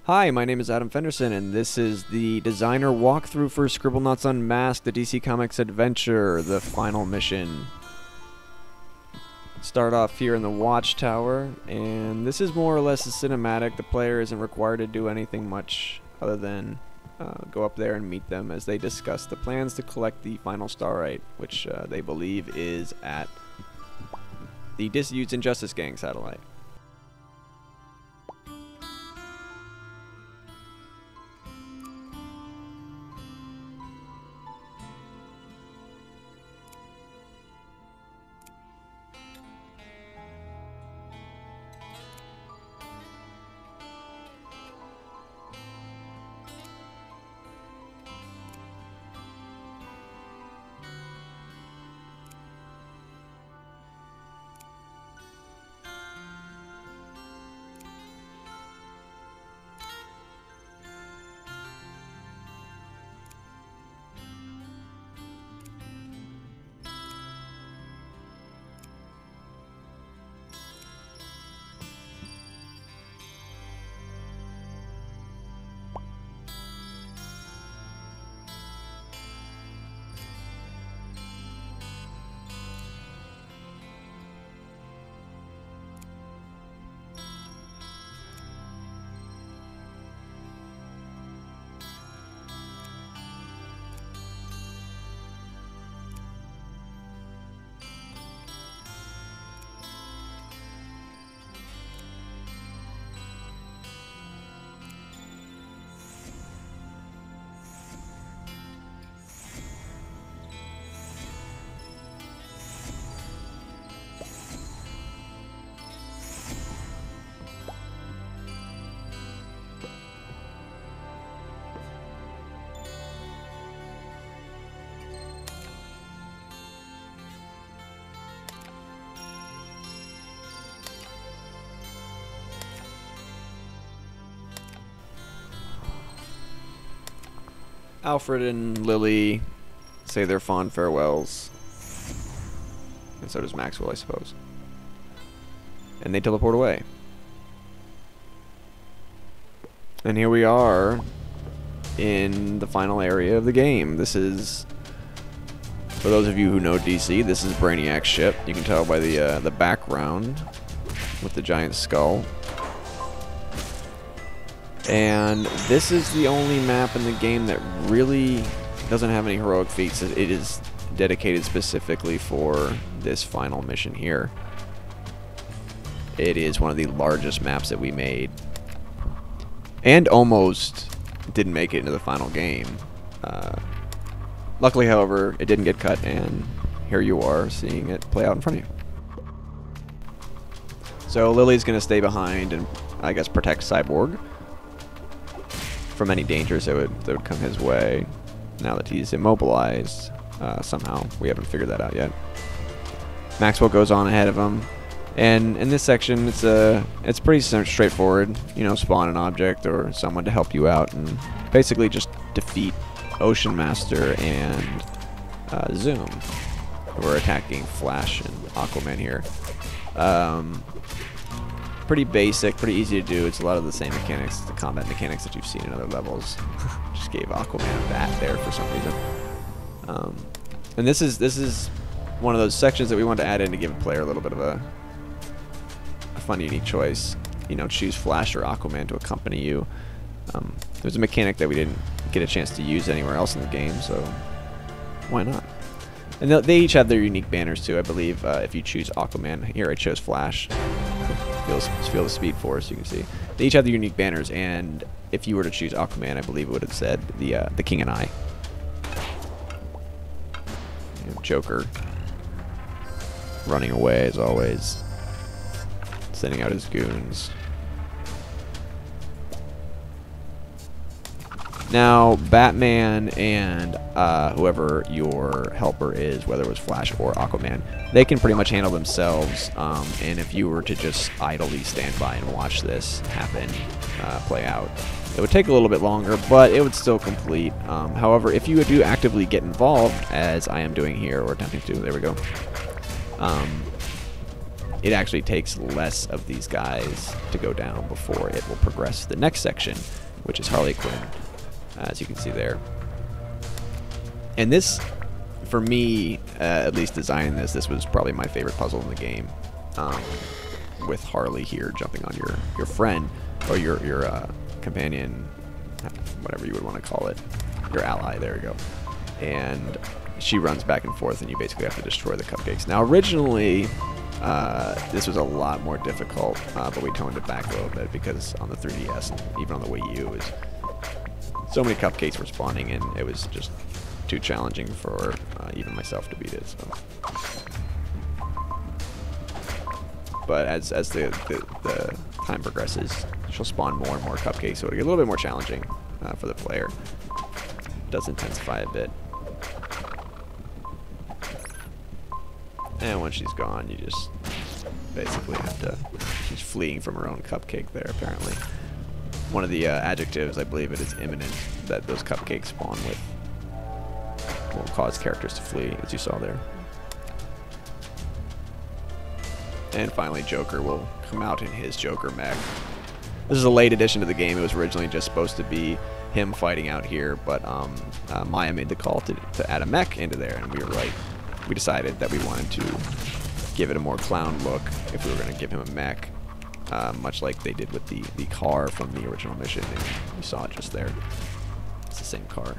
Hi, my name is Adam Fenderson, and this is the designer walkthrough for Scribblenauts Unmasked, the DC Comics adventure, the final mission. Start off here in the Watchtower, and this is more or less a cinematic. The player isn't required to do anything much other than go up there and meet them as they discuss the plans to collect the final Starlight, which they believe is at the Disused Injustice Gang satellite. Alfred and Lily say their fond farewells. And so does Maxwell, I suppose. And they teleport away. And here we are in the final area of the game. This is, for those of you who know DC, this is Brainiac's ship. You can tell by the background with the giant skull. And this is the only map in the game that really doesn't have any heroic feats. It is dedicated specifically for this final mission here. It is one of the largest maps that we made. And almost didn't make it into the final game. Luckily, however, it didn't get cut, and here you are seeing it play out in front of you. So Lily's going to stay behind and, I guess, protect Cyborg from any dangers that would come his way now that he's immobilized somehow. We haven't figured that out yet. Maxwell goes on ahead of him, and in this section it's pretty straightforward. You know, spawn an object or someone to help you out and basically just defeat Ocean Master and Zoom, who are attacking Flash and Aquaman here. Pretty basic, pretty easy to do. It's a lot of the same mechanics, the combat mechanics that you've seen in other levels. Just gave Aquaman a bat there for some reason. And this is one of those sections that we want to add in to give a player a little bit of a fun, unique choice. You know, choose Flash or Aquaman to accompany you. There's a mechanic that we didn't get a chance to use anywhere else in the game, so why not? And they each have their unique banners too, I believe. If you choose Aquaman, here I chose Flash. Feel the speed force, you can see. They each have the unique banners, and if you were to choose Aquaman, I believe it would have said the King and I. You know, Joker running away as always, sending out his goons. Now, Batman and whoever your helper is, whether it was Flash or Aquaman, they can pretty much handle themselves. And if you were to just idly stand by and watch this happen, play out, it would take a little bit longer, but it would still complete. However, if you do actively get involved, as I am doing here, or attempting to, there we go, it actually takes less of these guys to go down before it will progress to the next section, which is Harley Quinn, as you can see there. And this, for me, at least designing this was probably my favorite puzzle in the game. With Harley here jumping on your friend, or your companion, whatever you would want to call it, your ally, there you go. And she runs back and forth, and you basically have to destroy the cupcakes. Now, originally, this was a lot more difficult, but we toned it back a little bit because on the 3DS and even on the Wii U, so many cupcakes were spawning, and it was just too challenging for even myself to beat it. So. But as the time progresses, she'll spawn more and more cupcakes, so it'll get a little bit more challenging for the player. It does intensify a bit. And once she's gone, you just basically have to... She's fleeing from her own cupcake there, apparently. One of the adjectives, I believe it is imminent, that those cupcakes spawn with will cause characters to flee, as you saw there. And finally, Joker will come out in his Joker mech. This is a late addition to the game. It was originally just supposed to be him fighting out here, but Maya made the call to add a mech into there, and we were like, we decided that we wanted to give it a more clown look if we were going to give him a mech, much like they did with the car from the original mission, and you saw it just there. It's the same car.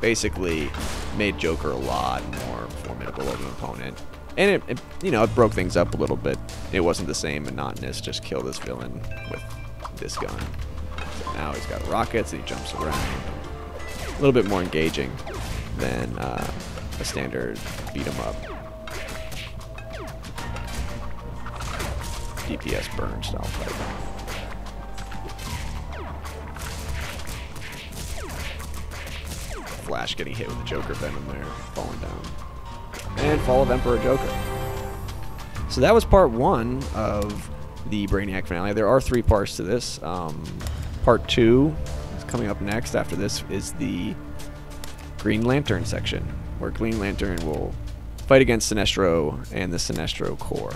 Basically made Joker a lot more formidable of an opponent, and it you know, it broke things up a little bit. It wasn't the same monotonous just kill this villain with this gun. So now he's got rockets and he jumps around. A little bit more engaging than a standard beat 'em up DPS burn style fight. Flash getting hit with the Joker venom there, falling down. And Fall of Emperor Joker. So that was part 1 of the Brainiac finale. There are 3 parts to this. Part 2 is coming up next. After this is the Green Lantern section, where Green Lantern will fight against Sinestro and the Sinestro Corps.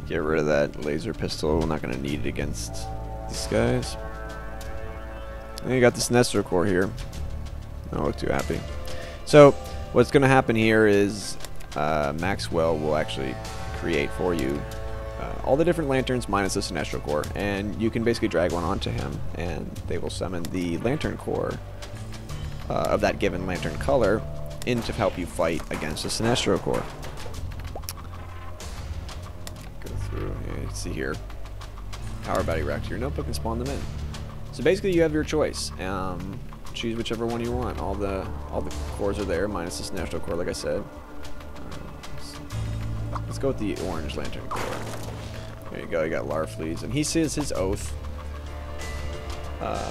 Get rid of that laser pistol. We're not going to need it against these guys. And you got the Sinestro Corps here. Don't look too happy. So what's going to happen here is Maxwell will actually create for you all the different lanterns minus the Sinestro Corps, and you can basically drag one onto him, and they will summon the Lantern Corps of that given lantern color in to help you fight against the Sinestro Corps. Yeah, you can see here, power body rack to your notebook and spawn them in. So basically, you have your choice. Choose whichever one you want. All the cores are there, minus the Sinestro Corps, like I said. Let's go with the orange lantern core. There you go. You got Larfleeze, and he says his oath,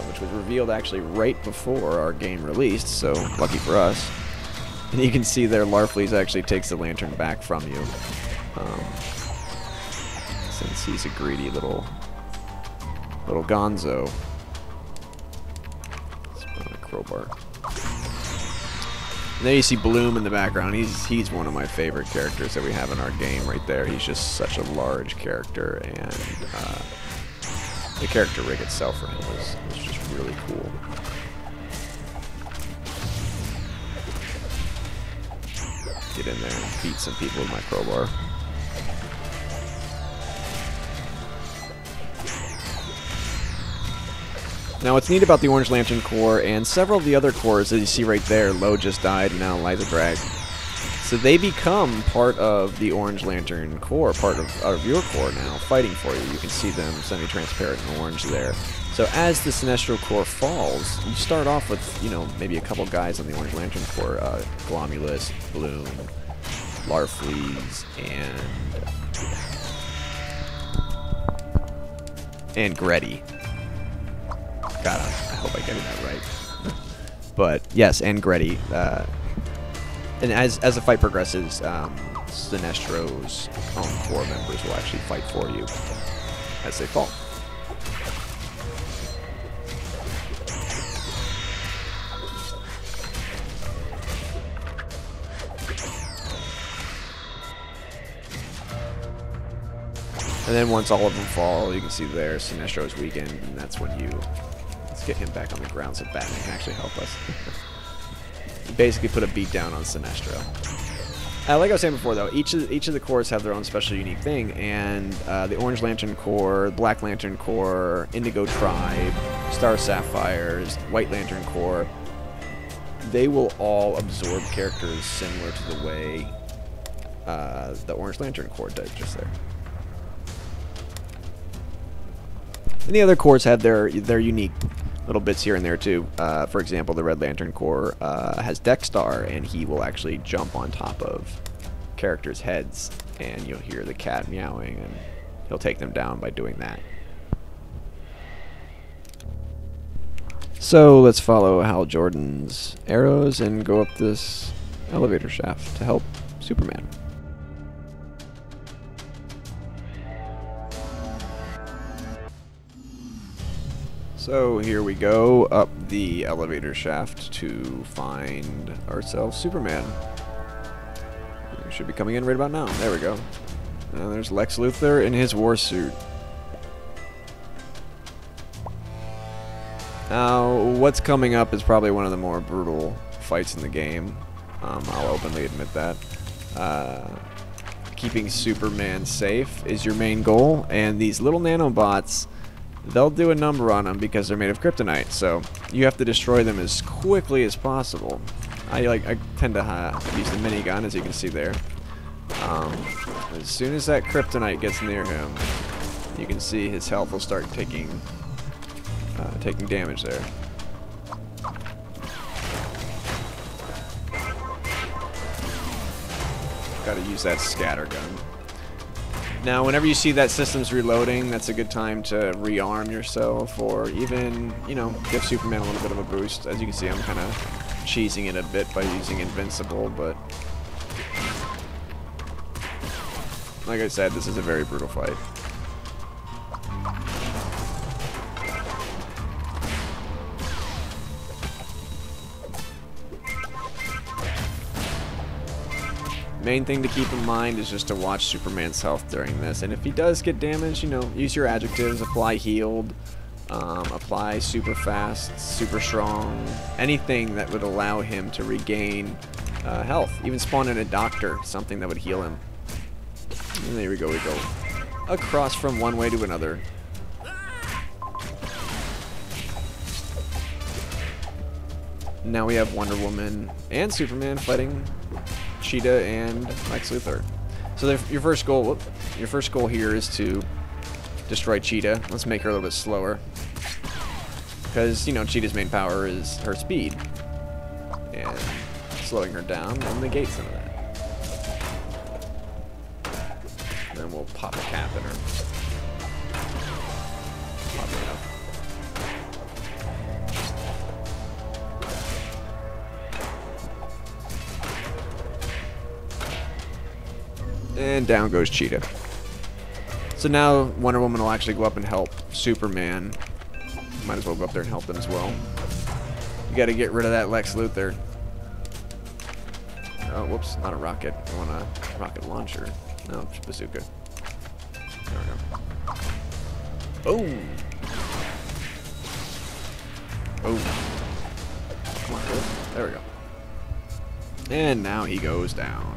which was revealed actually right before our game released. So lucky for us. And you can see there, Larfleeze actually takes the lantern back from you. Since he's a greedy little gonzo. Spawn a crowbar. And there you see Bloom in the background. He's one of my favorite characters that we have in our game right there. He's just such a large character, and the character rig itself for him was just really cool. Get in there and beat some people with my crowbar. Now, what's neat about the Orange Lantern Corps and several of the other cores that you see right there, Lo just died, and now Liza Drag. So they become part of the Orange Lantern Corps, part of your core now, fighting for you. You can see them semi-transparent and orange there. So as the Sinestro Corps falls, you start off with, you know, maybe a couple guys on the Orange Lantern Corps, Glomulus, Bloom, Larfleeze, and Gretty. God, I hope I get that right. But yes, and Gretty. And as the fight progresses, Sinestro's own core members will actually fight for you as they fall. And then once all of them fall, you can see there Sinestro is weakened, and that's when you... Let's get him back on the ground so Batman can actually help us. You basically put a beat down on Sinestro. Like I was saying before, though, each of the cores have their own special unique thing, and the Orange Lantern Corps, Black Lantern Corps, Indigo Tribe, Star Sapphires, White Lantern Corps, they will all absorb characters similar to the way the Orange Lantern Corps did just there. And the other cores have their unique little bits here and there too. For example, the Red Lantern Corps has Dexstar, and he will actually jump on top of characters' heads, and you'll hear the cat meowing, and he'll take them down by doing that. So let's follow Hal Jordan's arrows and go up this elevator shaft to help Superman. So here we go up the elevator shaft to find ourselves Superman. We should be coming in right about now. There we go. And there's Lex Luthor in his war suit. Now, what's coming up is probably one of the more brutal fights in the game. I'll openly admit that. Keeping Superman safe is your main goal, and these little nanobots, they'll do a number on them because they're made of kryptonite, so you have to destroy them as quickly as possible. I tend to use the minigun, as you can see there. As soon as that kryptonite gets near him, you can see his health will start taking damage there. Gotta use that scatter gun. Now, whenever you see that system's reloading, that's a good time to rearm yourself, or even, you know, give Superman a little bit of a boost. As you can see, I'm kind of cheesing it a bit by using Invincible, but like I said, this is a very brutal fight. Main thing to keep in mind is just to watch Superman's health during this, and if he does get damaged, you know, use your adjectives. Apply healed, apply super fast, super strong, anything that would allow him to regain health. Even spawn in a doctor, something that would heal him. And there we go across from one way to another. Now we have Wonder Woman and Superman fighting Cheetah and Lex Luthor. So your first goal here is to destroy Cheetah. Let's make her a little bit slower, because you know Cheetah's main power is her speed, and slowing her down will negate some of that. And then we'll pop a cap in her. Pop it up. And down goes Cheetah. So now Wonder Woman will actually go up and help Superman. Might as well go up there and help them as well. You gotta get rid of that Lex Luthor. Oh, whoops, not a rocket. I want a rocket launcher. No, bazooka. There we go. Boom! Boom. Come on, good. There we go. And now he goes down.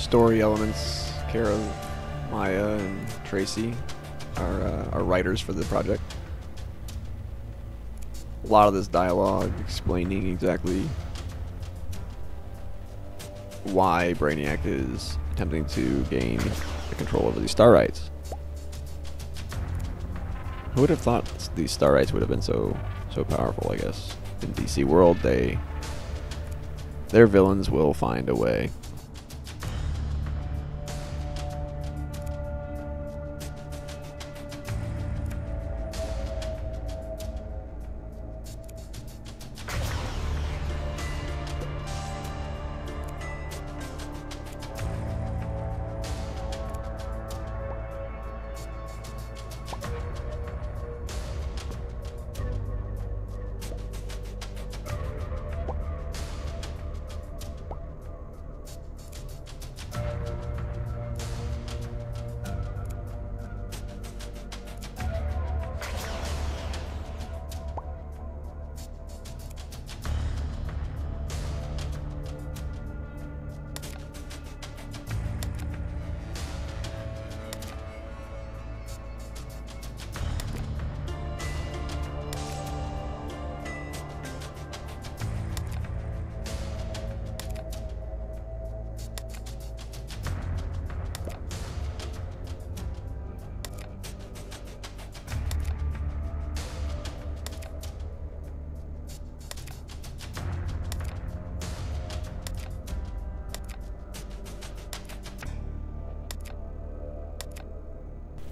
story elements. Kara, Maya, and Tracy are writers for the project. A lot of this dialogue explaining exactly why Brainiac is attempting to gain the control over these star rights. Who would have thought these star rights would have been so powerful? I guess in DC world, their villains will find a way.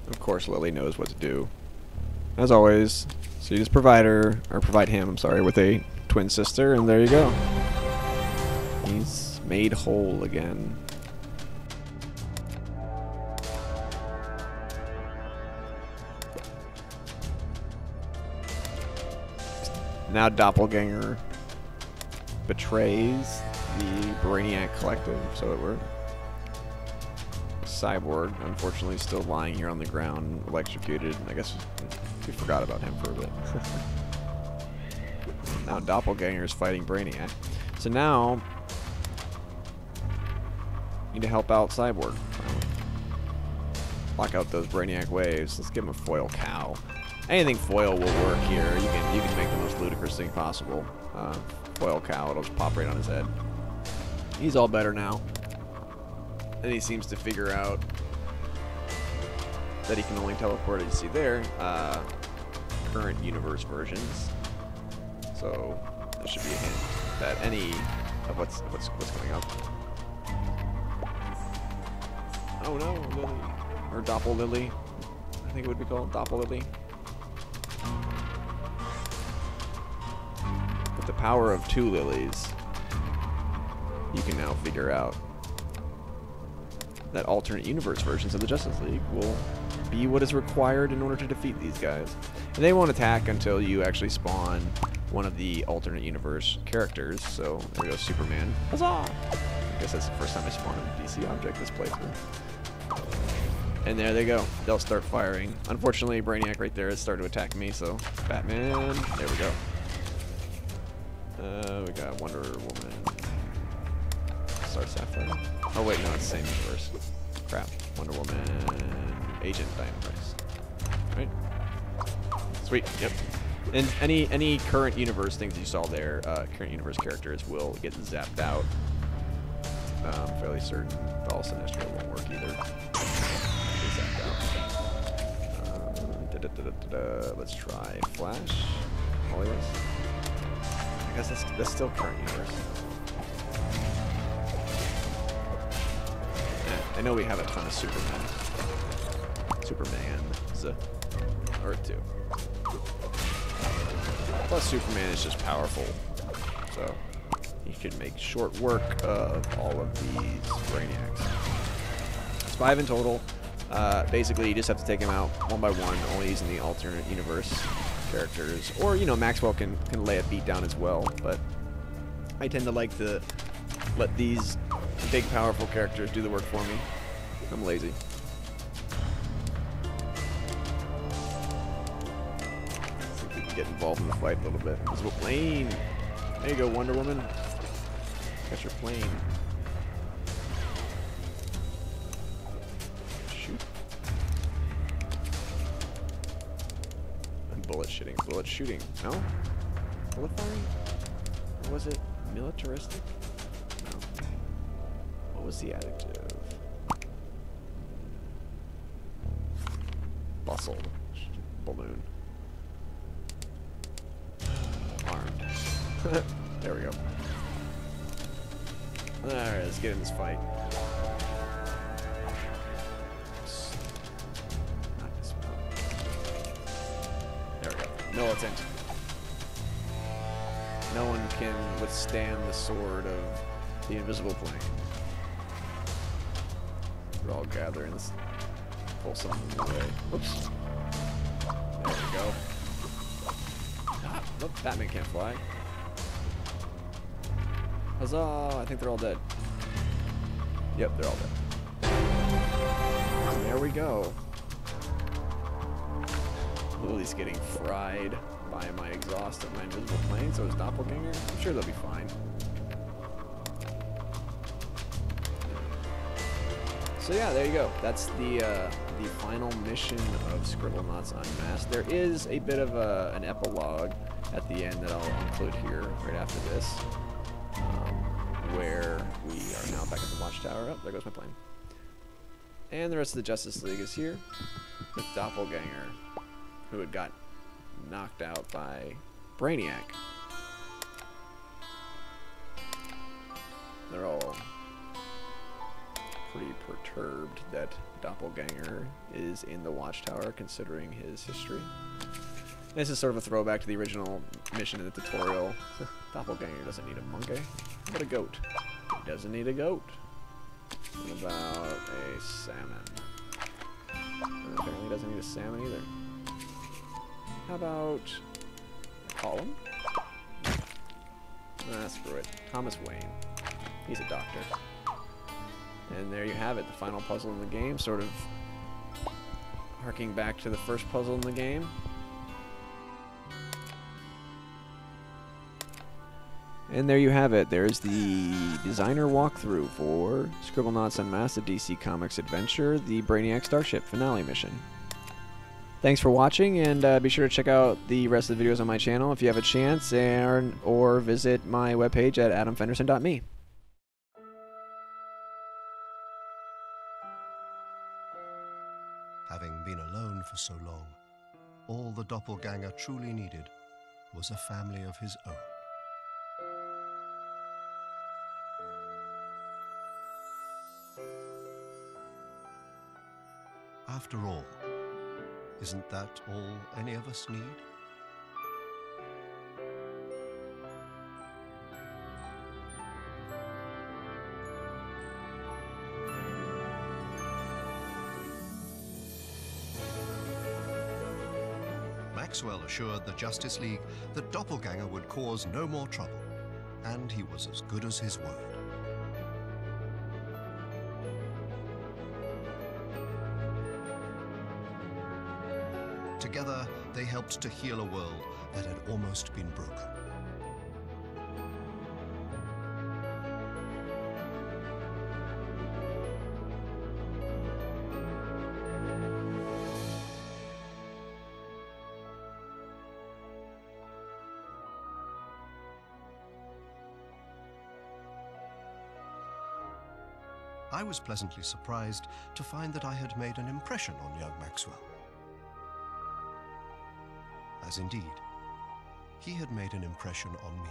Of course, Lily knows what to do. As always, so you just provide him, I'm sorry, with a twin sister, and there you go. He's made whole again. Now Doppelganger betrays the Brainiac Collective, so it were. Cyborg, unfortunately, still lying here on the ground, electrocuted. I guess we forgot about him for a bit. Now Doppelganger is fighting Brainiac. So now, need to help out Cyborg. Lock out those Brainiac waves. Let's give him a foil cow. Anything foil will work here. You can make the most ludicrous thing possible. Foil cow, it'll just pop right on his head. He's all better now. And he seems to figure out that he can only teleport, as you see there, current universe versions. So there should be a hint that any of what's coming up. Oh no, Lily. Or Doppel Lily. I think it would be called Doppel Lily. With the power of 2 lilies, you can now figure out that alternate universe versions of the Justice League will be what is required in order to defeat these guys. And they won't attack until you actually spawn one of the alternate universe characters. So there goes Superman. Huzzah! I guess that's the first time I spawned a DC object this playthrough. And there they go. They'll start firing. Unfortunately, Brainiac right there has started to attack me, so Batman. There we go. We got Wonder Woman. Star Sapphire. Oh wait, no, it's the same universe. Crap. Wonder Woman, Agent Diamond Price. Right? Sweet. Yep. And any current universe things you saw there, current universe characters will get zapped out. I'm fairly certain. All Sinestro won't work either. Zapped out. Let's try Flash. Oh yes. I guess that's still current universe. I know we have a ton of Superman. Or 2. Plus Superman is just powerful. So he can make short work of all of these Brainiacs. It's 5 in total. Basically you just have to take them out one by one, only using the alternate universe characters. Or, you know, Maxwell can lay a beat down as well, but I tend to like to let these big, powerful characters do the work for me. I'm lazy. Let's see if we can get involved in the fight a little bit. Invisible plane. There you go, Wonder Woman. Got your plane. bullet shooting. Bullet shooting. No? Bullet firing? Or was it militaristic? No. What was the adjective? Bustle. Balloon. Armed. There we go. Alright, let's get in this fight. Not this one. There we go. Militant. No one can withstand the sword of the invisible plane. We're all gathering. Let's pull something away. Whoops. There we go. Ah, look, Batman can't fly. Huzzah! I think they're all dead. Yep, they're all dead. And there we go. Lily's getting fried by my exhaust of my invisible plane, so is Doppelganger. I'm sure they'll be fine. So yeah, there you go. That's the final mission of Scribblenauts Unmasked. There is a bit of an epilogue at the end that I'll include here right after this, where we are now back at the Watchtower. Oh, there goes my plane. And the rest of the Justice League is here with Doppelganger, who had got knocked out by Brainiac. They're all pretty perturbed that Doppelganger is in the Watchtower, considering his history. This is sort of a throwback to the original mission in the tutorial. Doppelganger doesn't need a monkey, but a goat. He doesn't need a goat. What about a salmon? And apparently doesn't need a salmon either. How about a column? Nah, screw it. Thomas Wayne. He's a doctor. And there you have it, the final puzzle in the game, sort of harking back to the first puzzle in the game. And there you have it. There's the designer walkthrough for Scribblenauts Unmasked, the DC Comics adventure, the Brainiac Starship finale mission. Thanks for watching, and be sure to check out the rest of the videos on my channel if you have a chance, or visit my webpage at adamfenderson.me. Having been alone for so long, all the Doppelganger truly needed was a family of his own. After all, isn't that all any of us need? Maxwell assured the Justice League that Doppelganger would cause no more trouble, and he was as good as his word. Together, they helped to heal a world that had almost been broken. I was pleasantly surprised to find that I had made an impression on young Maxwell. As indeed, he had made an impression on me.